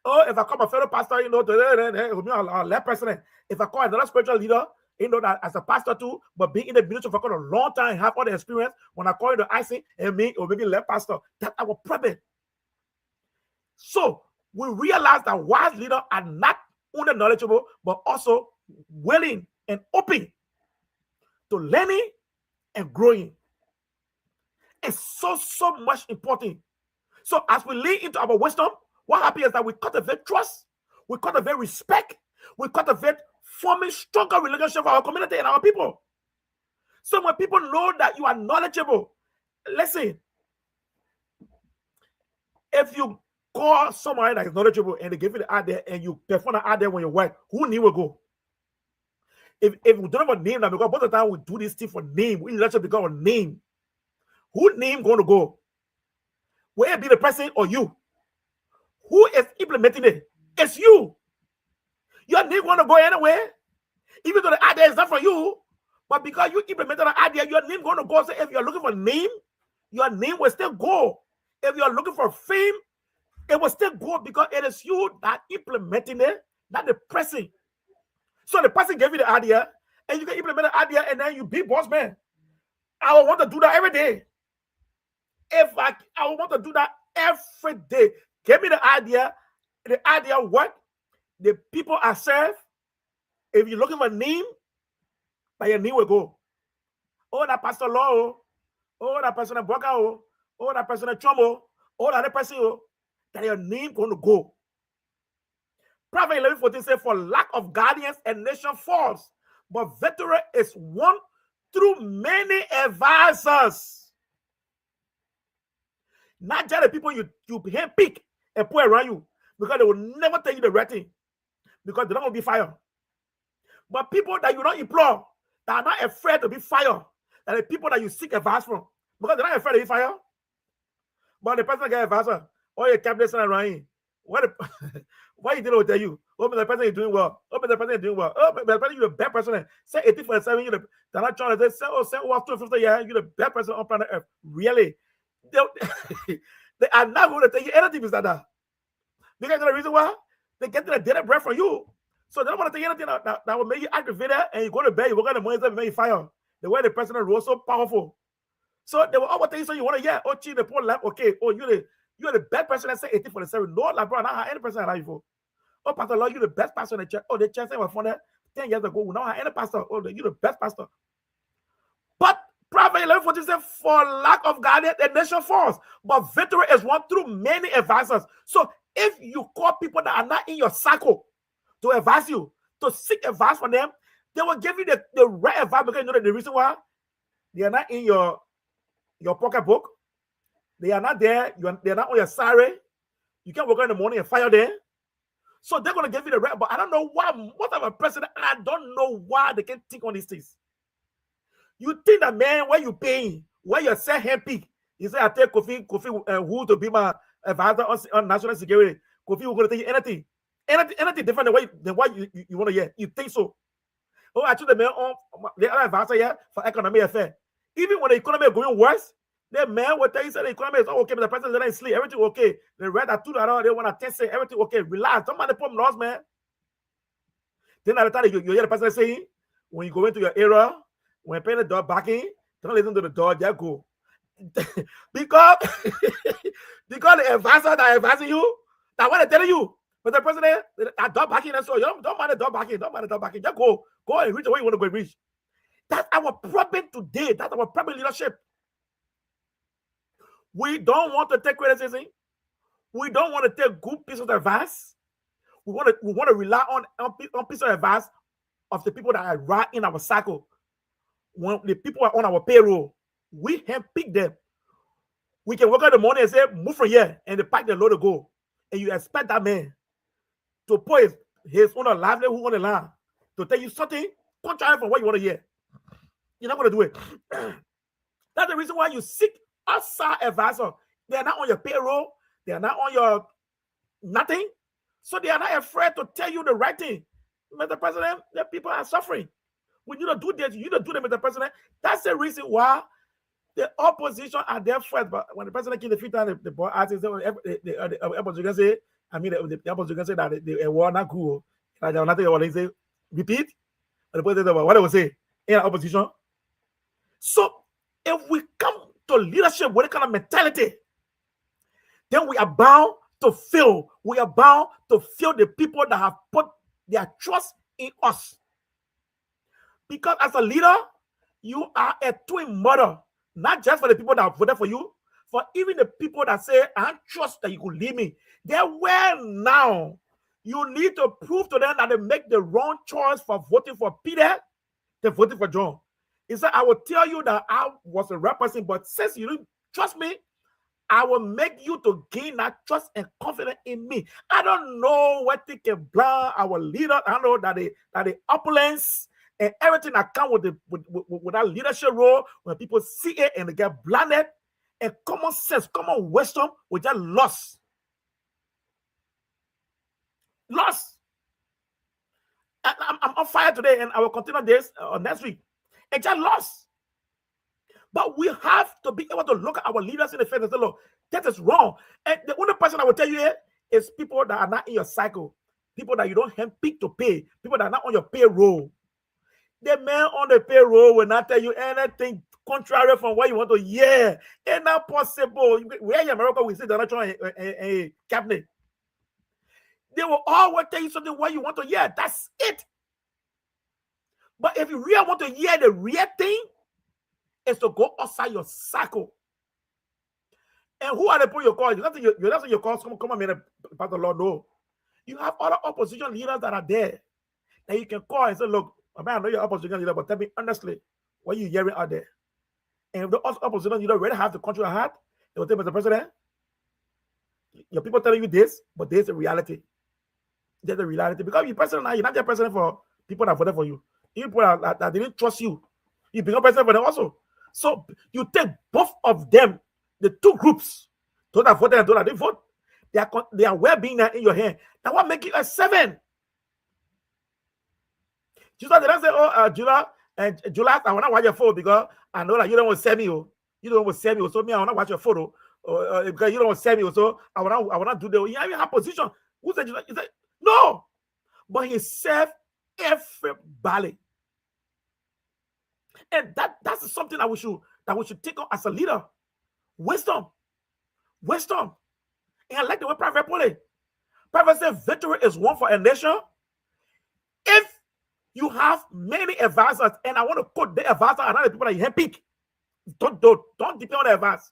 Oh, if I call my fellow pastor, you know, it'll be our left president. If I call another spiritual leader, you know, that as a pastor too, but being in the ministry for a long time, have all the experience, when I call you the icing, it will be left pastor. That's our problem. So we realize that wise leaders are not only knowledgeable, but also willing and open to learning and growing. It's so much important. So as we lean into our wisdom, what happens is that we cultivate trust, we cultivate respect, we cultivate forming stronger relationship with our community and our people. So when people know that you are knowledgeable, listen, if you call somebody that is knowledgeable and they give you the idea and you perform the idea when you work, who name will go? If we don't have a name now, because most of the time we do this thing for name, we leadership because of name. Who name going to go? Will it be the person or you? Who is implementing it? It's you. Your name going to go anywhere, even though the idea is not for you. But because you implemented the idea, your name going to go. So if you're looking for name, your name will still go. If you're looking for fame, it will still go because it is you that implementing it, not the person. So the person gave you the idea, and you can implement the idea, and then you be boss man. I will want to do that every day. If I will want to do that every day. Give me the idea what the people are served. If you're looking for a name, that your name will go. Oh, that Pastor Law. Oh, that person at Boka. Oh, that person at Chomo. Oh, that person. That your name going to go. Proverbs 11:14 says, for lack of guardians, a nation falls, but victory is won through many advisors. Not just the people you handpick and put around you. because they will never tell you the right thing because they don't want to be fired. But people that you don't employ, that are not afraid to be fired, that the people that you seek advice from, because they're not afraid to be fired. But the person get advice, oh, your cabinet is running. What you didn't tell you? Oh, but the person is doing well. Oh, but the person is doing well. Oh, but the person, you're the best person. Say 80 for 7, you're they're not trying to say, oh, say, oh, 250, yeah, you're the best person on planet Earth. Really? They are not going to tell you anything besides that. Because the reason why they get the data breath from you. So they don't want to tell you anything that will make you aggravated and you go to bed, you go to the morning and make you fire. The way the person was so powerful. So they will always tell you so you want to hear, oh, gee, the poor life, okay, oh, you're the best person that say 18 for the 7. No, like, bro, I not have any person like you for. Oh, Pastor Lord, you're the best pastor in the church. Oh, the church was founded 10 years ago. We don't have any pastor. Oh, you're the best pastor. But Proverbs 11:14 says, for lack of guidance, the nation falls. But victory is won through many advisors. So if you call people that are not in your circle to advise you, to seek advice from them, they will give you the right advice because you know the reason why they are not in your pocketbook. They are not there. They're not on your salary. You can't work in the morning and fire them. So they're going to give you the right. But I don't know why. What of a president? I don't know why they can think on these things. You think that, man, where you paying, where you sell happy. You say, I take Kofi who to be my advisor on national security. Kofi will going to tell you anything. Anything different than what you want to hear. You think so? Oh, I took the man on the other advisor here for economic affairs. Even when the economy is going worse, the man will tell you that the economy is okay, but the president is sleep. Everything okay. The red are $2. They want to test it. Everything okay. Relax. Don't mind the problem lost, man. Then at the time you hear the president saying, when you go into your area, when you pay the door back in, don't listen to the door, just go. because the advisor that advising you, that what they telling you, but the president, that door back in, and so you don't mind the door back in, don't mind the door back in, just go and reach the way you want to go and reach. That's our problem today. That's our problem leadership. We don't want to take criticism. We don't want to take good pieces of advice. We want to rely on pieces of advice of the people that are right in our cycle. When the people are on our payroll, we handpick them. We can wake up in the morning and say, move from here, and they pack the load to go. And you expect that man to put his own livelihood on the line to tell you something contrary from what you want to hear. You're not going to do it. That's the reason why you seek outside advisor. They are not on your payroll. They are not on your nothing. So they are not afraid to tell you the right thing. Mr. President, the people are suffering. When you don't do this, you don't do them, Mr. President. That's the reason why the opposition are there first. But when the president came the fifth time, the boy asked, the opposition say, the opposition say that they were not cool. Like nothing. They say, repeat. And the president said, what they will say in opposition. So if we come to leadership with that kind of mentality, then we are bound to fail. We are bound to fail the people that have put their trust in us. Because as a leader, you are a twin mother, not just for the people that have voted for you, for even the people that say, I trust that you could lead me. They're well now. You need to prove to them that they make the wrong choice for voting for Peter, they voted for John. He said, I will tell you that I was the right person, but since you don't trust me, I will make you to gain that trust and confidence in me. I don't know what they can blind our leader. I know that the opulence and everything that comes with that leadership role, when people see it and they get blinded, and common sense, common wisdom will just lost. Lost. I'm on fire today, and I will continue this next week. It just lost. But we have to be able to look at our leaders in the face and say, look, that is wrong. And the only person I will tell you here is people that are not in your cycle, people that you don't handpick to pay, people that are not on your payroll. The man on the payroll will not tell you anything contrary from what you want to hear. It's not possible. Where in America we see the natural cabinet. They will always tell you something what you want to hear. That's it. But if you really want to hear the real thing, it's to go outside your cycle. And who are the people you call? You're not your calls come on, man, Pastor Lord. No. You have other opposition leaders that are there that you can call and say, look, I know you're opposition leader, but tell me honestly, what are you hearing out there? And if the opposition leader really have the country at heart, they will tell Mr. President, Your people telling you this, but there's a reality. There's a reality because you're president now. You're not just president for people that voted for you. People that didn't trust you. You become president for them also. So you take both of them, the two groups, those that voted and those that didn't vote. Their well-being in your hand. Now what make it a 7? Jesus didn't say, "Oh, July, I want to watch your photo because I know that you don't want to send me. You don't want to send me. So me, I want to watch your photo because you don't want to send me. So I want to do the. You have a position. Who said you said no? But he served everybody, and that's something that we should take on as a leader. Wisdom. And I like the way Prophet put it. Prophet said, "Victory is won for a nation if you have many advisors." And I want to quote the advisor and other people that you handpick. Don't depend on the advice.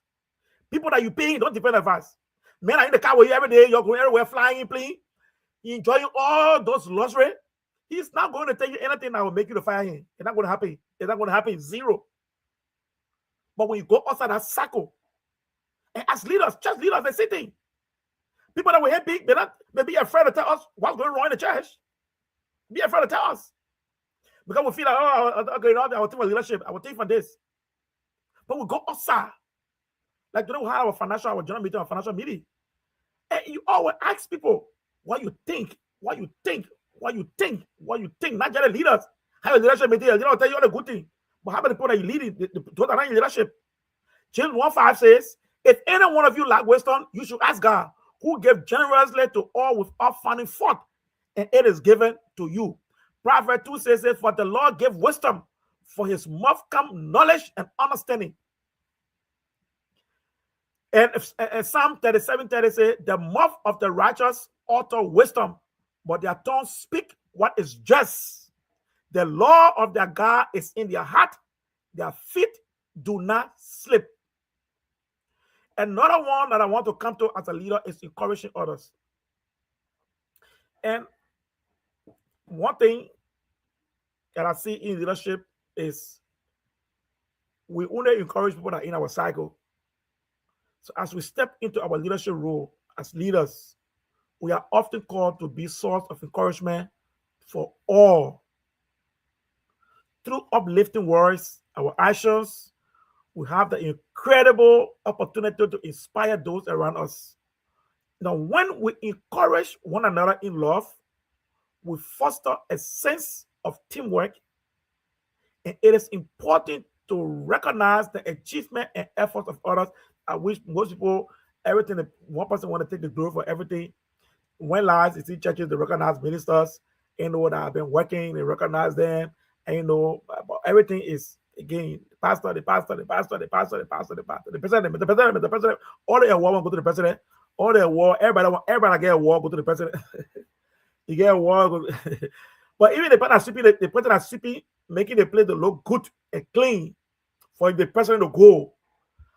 People that you pay, don't depend on the advice. Men are in the car with you every day. You're going everywhere, flying, playing. You're enjoying all those luxury. He's not going to tell you anything that will make you to fire him. It's not going to happen. It's not going to happen. Zero. But when you go outside that circle, and as leaders, church leaders, the same thing. People that will handpick, they're not maybe afraid to tell us what's going wrong in the church. Be afraid to tell us. Because we feel like, oh, okay, I will take my leadership. I will take from this. But we go outside. Like, we have our general meeting, our financial meeting. And you always ask people what you think. Not just the leaders. Have a leadership meeting. They don't tell you all the good thing. But how many people that you leading? Those that are in leadership. James 1:5 says, if any one of you lack wisdom, you should ask God, who gave generously to all without finding fault, and it is given to you. Proverbs 2 says, for the Lord gave wisdom, for his mouth come knowledge and understanding. And Psalm 37:30 says, the mouth of the righteous utter wisdom, but their tongue speak what is just. The law of their God is in their heart, their feet do not slip. Another one that I want to come to as a leader is encouraging others. And one thing that I see in leadership is we only encourage people that are in our cycle. So as we step into our leadership role as leaders, we are often called to be source of encouragement for all. Through uplifting words, our actions, we have the incredible opportunity to inspire those around us. Now, when we encourage one another in love, we foster a sense of teamwork, and it is important to recognize the achievement and efforts of others. I wish most people, everything, one person want to take the glory for everything. When lives, you see churches, they recognize ministers, that have been working, they recognize them, and everything is, again, the president, all the award go to the president, all the award, everybody get award, go to the president. You get award, but even the person that's sweeping, making the place to look good and clean for the president to go.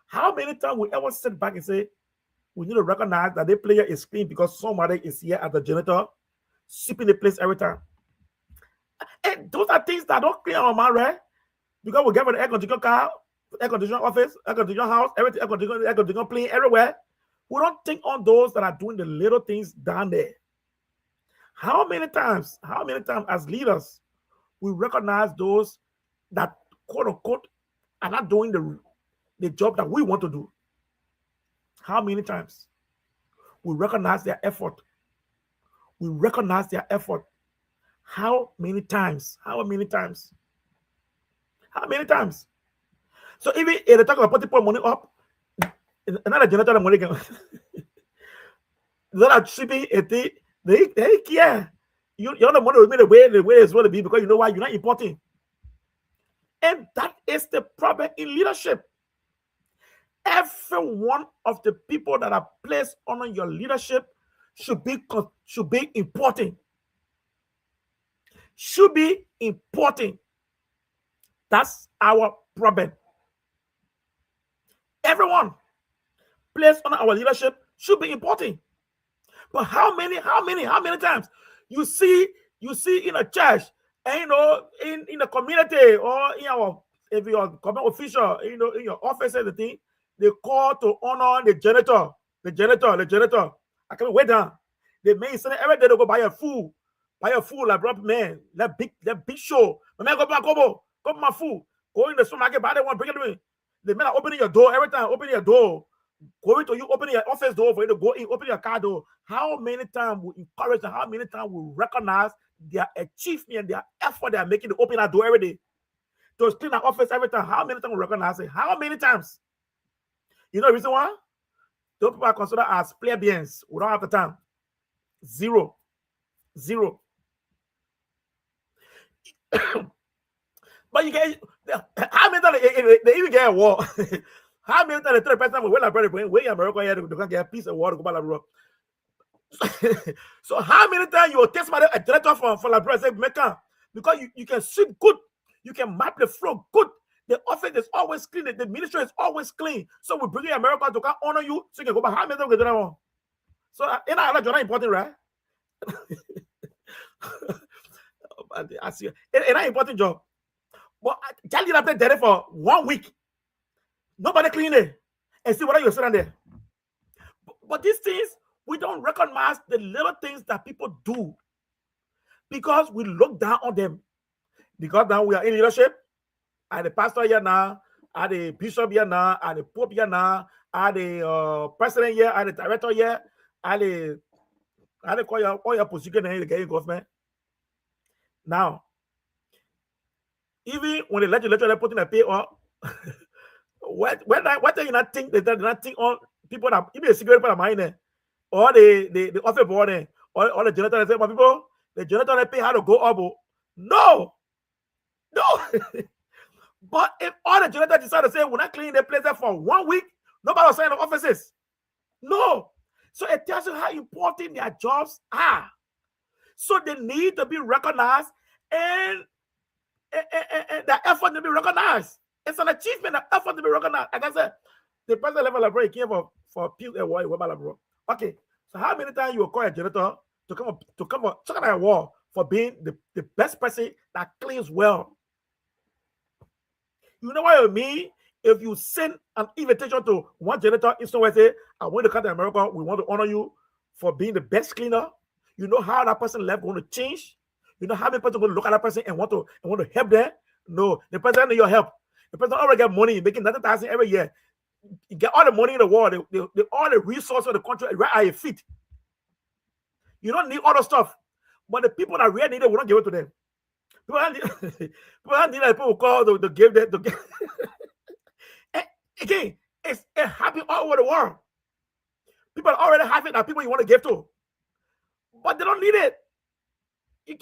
How many times we ever sit back and say, we need to recognize that the player is clean because somebody is here at the janitor, sweeping the place every time. And those are things that don't clear our mind, right? Because we get an air conditioner car, air conditioner office, air conditioner house, everything, air conditioner plane everywhere. We don't think on those that are doing the little things down there. How many times as leaders, we recognize those that, quote unquote, are not doing the job that we want to do? How many times we recognize their effort? How many times? So even if they talk about putting money up, another generator money can that are shipping they care. You don't want to make the way it's going to be because you know why? You're not important. And that is the problem in leadership. Every one of the people that are placed under your leadership should be important. Should be important. That's our problem. Everyone placed under our leadership should be important. But how many times you see in a church, and in the community, or if you're a government official, in your office, everything, they call to honor the janitor. The janitor. I can wait down. The man is every day to go buy a food. Like bro, man. That big show. My man go back, go my food. Go in the supermarket, buy that one, bring it to me. The man are opening your door every time, opening your door. Going to you, opening your office door for you to go in, opening your car door. How many times we encourage them? How many times we recognize their achievement, their effort they are making to open that door every day? To clean our office every time. How many times we recognize it? How many times? You know the reason why? Those people are considered as plebeians. We don't have the time. Zero. But you get how many times they even get a war? How many times they tell the person when I brother when America here they can get a piece of water go back. So how many times you will test a director for la brother say Mecca? Because you can sweep good, you can map the floor good. The office is always clean, the ministry is always clean. So we bring in America to come honor you so you can go back. How many times we do that one? So in our life, you're not important, right? I see it's not important job. But tell you that there for 1 week. Nobody clean it. And see what you're sitting there. But these things, we don't recognize the little things that people do because we look down on them. Because now we are in leadership. And the pastor here now, and the bishop here now, and the pope here now, and the president here, and the director here, and the call your position in the government. Now, even when the legislature they put in a pay up, what do you not think they not think on people that even a cigarette for mine or the office board or the janitor say, my people, the janitor they pay how to go up. No. But if all the janitors decide to say we're not cleaning the place there for 1 week, nobody will sign the offices. No. So it tells you how important their jobs are. So they need to be recognized and the effort to be recognized. It's an achievement, the effort to be recognized. Like I said, the president level library came for peace and war. Okay, so how many times you will call a janitor to come up a war for being the best person that cleans well? You know what I mean? If you send an invitation to one janitor in somewhere, say, I want to come to America, we want to honor you for being the best cleaner. You know how that person left going to change? You know how many people going to look at that person and want to help them? No, the person need your help. The person already get money, making 90,000 every year. You get all the money in the world, all the resources of the country right at your feet. You don't need all the stuff. But the people that really need it, we don't give it to them. People that need it, people call to give them. Again, it's happening all over the world. People already have it that people you want to give to. But they don't need it.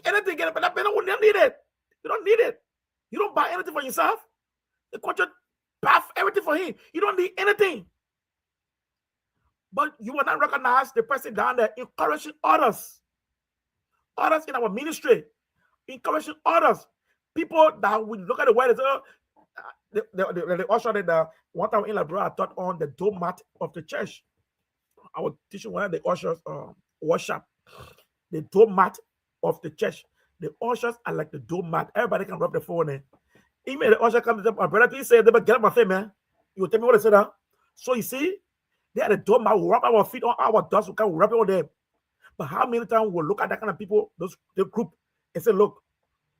Anything get it, but they don't need it. You don't need it. You don't buy anything for yourself. The country buy everything for him. You don't need anything. But you will not recognize the person down there encouraging others. Others in our ministry. Encouraging others. People that we look at the world and say, the usher that one time in Labrador, I taught on the doormat of the church. I was teaching one of the ushers worship. The doormat of the church. The ushers are like the doormat. Everybody can rub the phone in. Even the usher comes to my brother, please say, get up my face, man. You will tell me what I said. So you see, they are the doormat. We rub our feet on our dust. We can rub it on them. But how many times we'll look at that kind of people, the group, and say, look,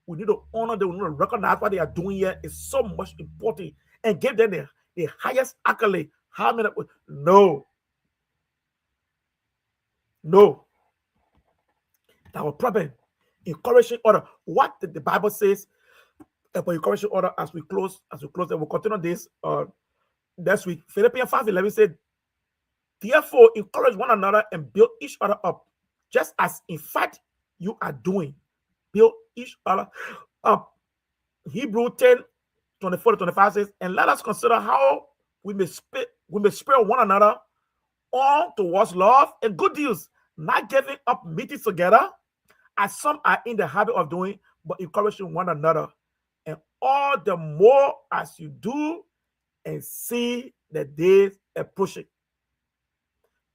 we need to honor them, we need to recognize what they are doing here is so much important and give them the highest accolade. How many? No. Our problem. Encouraging order. What did the Bible says about encouraging order as we close, and we'll continue this next week. Philippians 5:11 said, therefore, encourage one another and build each other up, just as in fact you are doing. Build each other up. Hebrew 10:24-25 says, and let us consider how we may spur one another on towards love and good deeds, not giving up meeting together, as some are in the habit of doing, but encouraging one another. And all the more as you do and see the days approaching.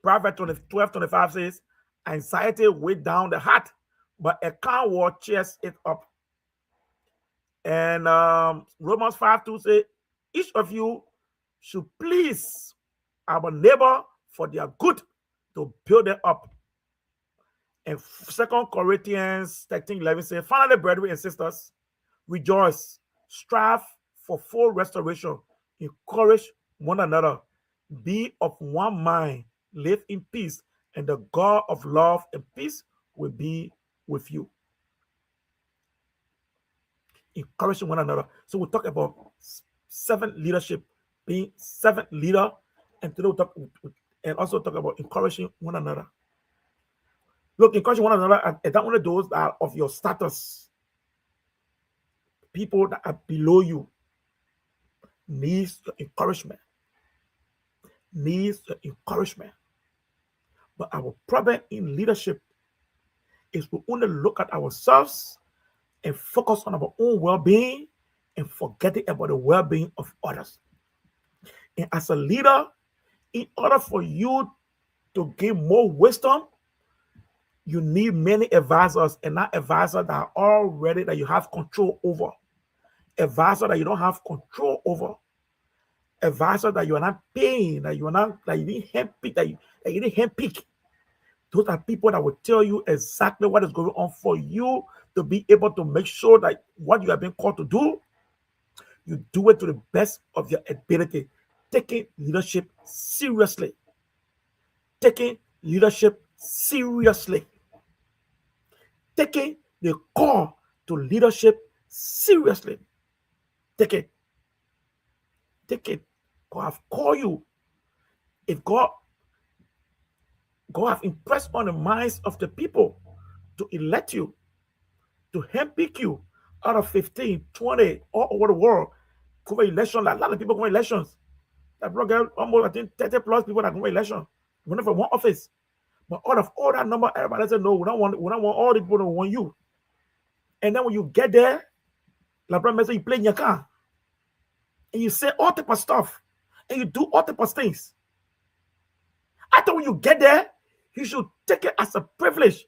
Proverbs 12:25 says, anxiety weighs down the heart, but a calm word cheers it up. And Romans 5:2 says, each of you should please our neighbor for their good, to build them up. And 2 Corinthians 13:11 says, finally, brethren and sisters, rejoice, strive for full restoration, encourage one another, be of one mind, live in peace, and the God of love and peace will be with you. Encouraging one another. So we talk about servant leadership, being servant leader, and today we talk and also talk about encouraging one another. Look, encouraging one another, and not only those that are of your status, people that are below you needs your encouragement. Needs your encouragement. But our problem in leadership is we only look at ourselves and focus on our own well-being and forgetting about the well-being of others. And as a leader, in order for you to gain more wisdom, you need many advisors, and not advisors that are already that you have control over. Advisor that you don't have control over. Advisor that you are not paying, that you are not, that you didn't handpick, that you didn't handpick. Those are people that will tell you exactly what is going on for you to be able to make sure that what you have been called to do, you do it to the best of your ability. Taking leadership seriously. Taking leadership seriously. Taking the call to leadership seriously. Take it. Take it. God have called you. If God have impressed on the minds of the people to elect you, to handpick you out of 15, 20, all over the world, go for election. Like a lot of people go for elections. That brother, almost I think 30 plus people that go for election, running for one office. But out of all that number, everybody said no. We don't want all the people to want you. And then when you get there, like brother said, you play in your car, and you say all type of stuff, and you do all type of things. I thought when you get there, you should take it as a privilege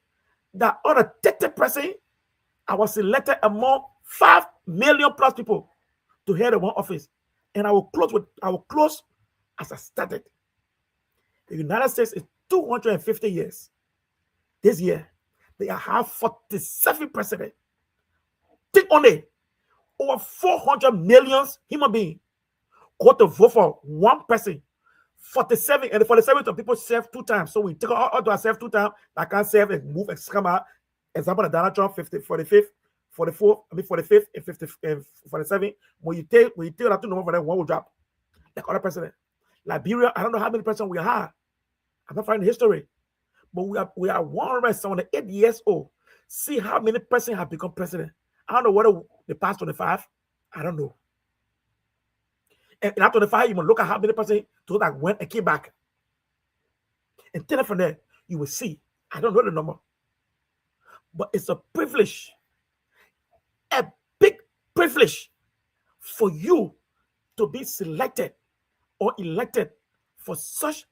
that other 30%, I was selected among 5 million plus people to head the one office. And I will close as I started. The United States is 250 years. This year, they have 47 presidents. Think only over 400 million human beings go to vote for one person. 47, and the 47 of people serve 2 times. So we take all to ourselves 2 times. I can't serve and move and come out. Example of Donald Trump, 45th, 44th, and 50, and 47. When you take that 2 number for them, one will drop. Like other president. Liberia, I don't know how many presidents we have. I'm not finding history. But we are 178 years old. See how many presidents have become president. I don't know whether the past 25. I don't know. And in after 25, you must look at how many presidents that went and came back. And then from there, you will see. I don't know the number. But it's a privilege. A big privilege for you to be selected or elected for such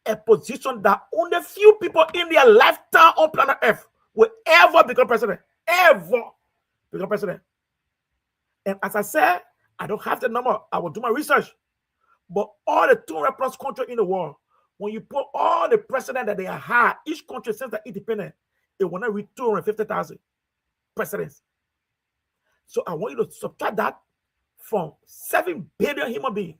a position that only few people in their lifetime on planet Earth will ever become president. Ever become president. And as I said, I don't have the number. I will do my research. But all the 200 plus countries in the world, when you put all the presidents that they have had, each country since the independence, it will not reach 250,000 presidents. So I want you to subtract that from 7 billion human beings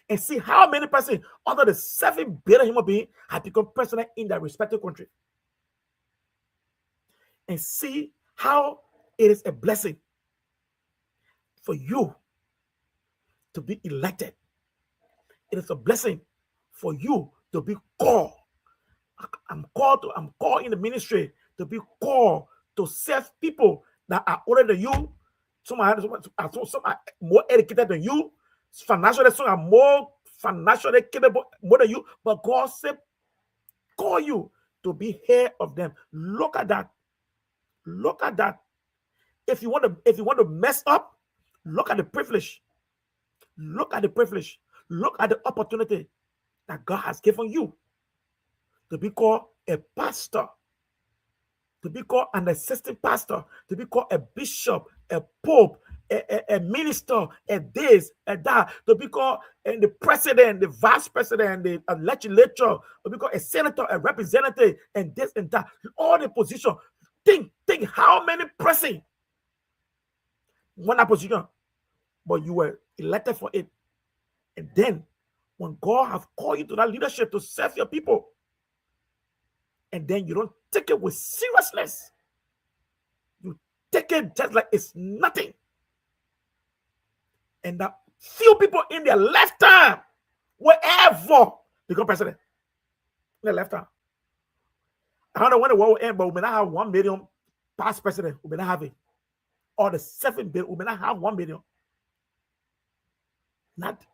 and see how many persons under the 7 billion human beings have become president in their respective country. And see how it is a blessing for you to be elected. It is a blessing for you to be called. I'm called in the ministry to be called to serve people that are older than you. Some are more educated than you. Financially, some are more financially capable more than you. But God said, call you to be head of them. Look at that. Look at that. If you want to mess up, look at the privilege. Look at the privilege. Look at the opportunity that God has given you to be called a pastor, to be called an assistant pastor, to be called a bishop, a pope, a minister, a this, a that, to become the president, the vice president, the legislature, to become a senator, a representative, and this and that. All the position. Think how many pressing want that position, but you were elected for it. And then when God have called you to that leadership to serve your people, and then you don't take it with seriousness, you take it just like it's nothing. And that few people in their lifetime will ever become president. In their lifetime. I don't know when the war will end, but we may not have 1 million past president. We may not have it. Or the 7 billion, we may not have 1 million. Not.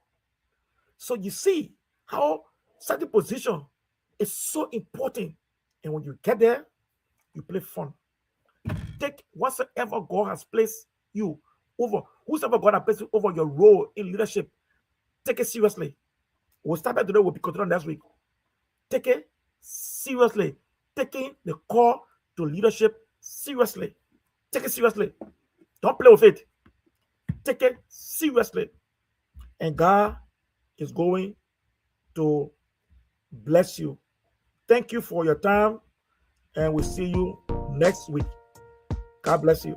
So you see how such a position is so important. And when you get there, you play fun. Take whatsoever God has placed you over, whosoever God has placed you over your role in leadership, take it seriously. We'll start back today, we'll be continuing next week. Take it seriously. Taking the call to leadership seriously. Take it seriously. Don't play with it. Take it seriously. And God is going to bless you. Thank you for your time, and we'll see you next week. God bless you.